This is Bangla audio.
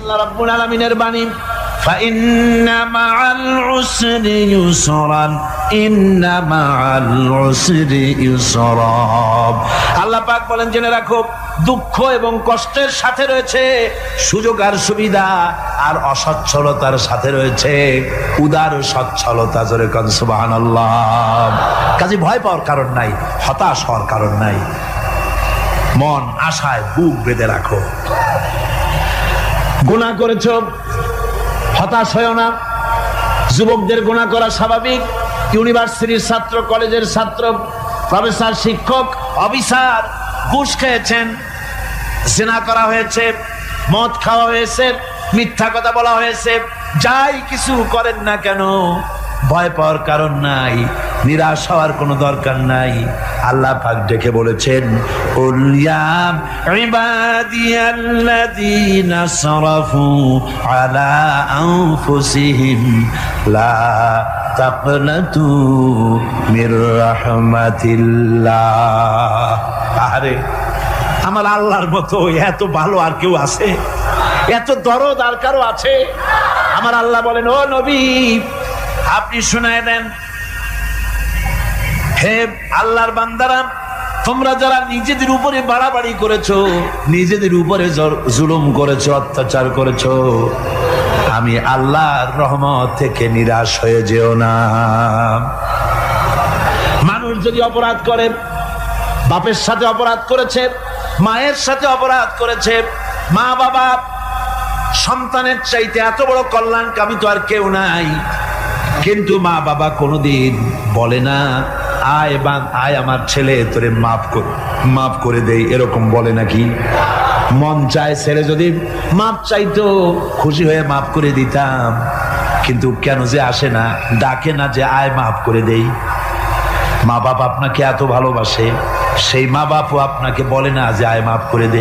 আল্লাহ রাব্বুল আলামিনের বাণী, ফাইন্না মাআল উসরি ইউসরান, ইন্না মাআল উসরি ইউসরা। আল্লাহ পাক বলেন, জেনে রাখো, দুঃখ এবং কষ্টের সাথে রয়েছে সুযোগ আর সুবিধা, আর অসচ্ছলতার সাথে রয়েছে উদার সচ্ছলতা। জোরে কোন সুবহানাল্লাহ। কাজে ভয় পাওয়ার কারণ নাই, হতাশ হওয়ার কারণ নাই। মন আশায় বুক বেঁধে রাখো। গুনাহ করেছো, হতাশ হয়েও না। যুবকদের গুনাহ করা স্বাভাবিক। ইউনিভার্সিটির ছাত্র, কলেজের ছাত্র, প্রফেসর, শিক্ষক, অফিসার ঘুষ খেয়েছেন, জিনা করা হয়েছে, মদ খাওয়া হয়েছে, মিথ্যা কথা বলা হয়েছে, যাই কিছু করেন না কেন ভয় পাওয়ার কারণ নাই, নিরাশ হওয়ার কোনো দরকার নাই। আল্লাহ পাক ডেকে বলেছেন, কুল ইয়া ইবাদিয়াল্লাযীনা আসরাফু আলা আনফুসিহিম লা তাকনাতু মির রাহমাতিল্লাহ। আরে আমার আল্লাহর মতো এত ভালো আর কেউ আছে? এত দরদ আর কারো আছে? আমার আল্লাহ বলেন, ও নবী, আপনি শুনায় দেন, হে আল্লাহর বান্দারা, তোমরা যারা নিজেদের উপরে বাড়াবাড়ি করেছো, নিজেদের উপরে জুলুম করেছো, অত্যাচার করেছো, আমি আল্লাহর রহমত থেকে নিরাশ হয়ে যেও না। মানুষ যদি অপরাধ করে, বাপের সাথে অপরাধ করেছে, মায়ের সাথে অপরাধ করেছে, মা বাবা সন্তানের চাইতে এত বড় কল্যাণকামী তো আর কেউ নাই, কিন্তু মা বাবা কোনোদিন বলে না, আয় আমার ছেলে তোরে মাফ করে দেই, এরকম বলে নাকি? মন চায় ছেলে যদি মাপ চাইতো, খুশি হয়ে মাফ করে দিতাম, কিন্তু কেন যে আসে না, ডাকে না যে আয় মাফ করে দেই। মা বাপ আপনাকে এত ভালোবাসে, সেই মা বাপও আপনাকে বলে না যে আয় মাফ করে দেই।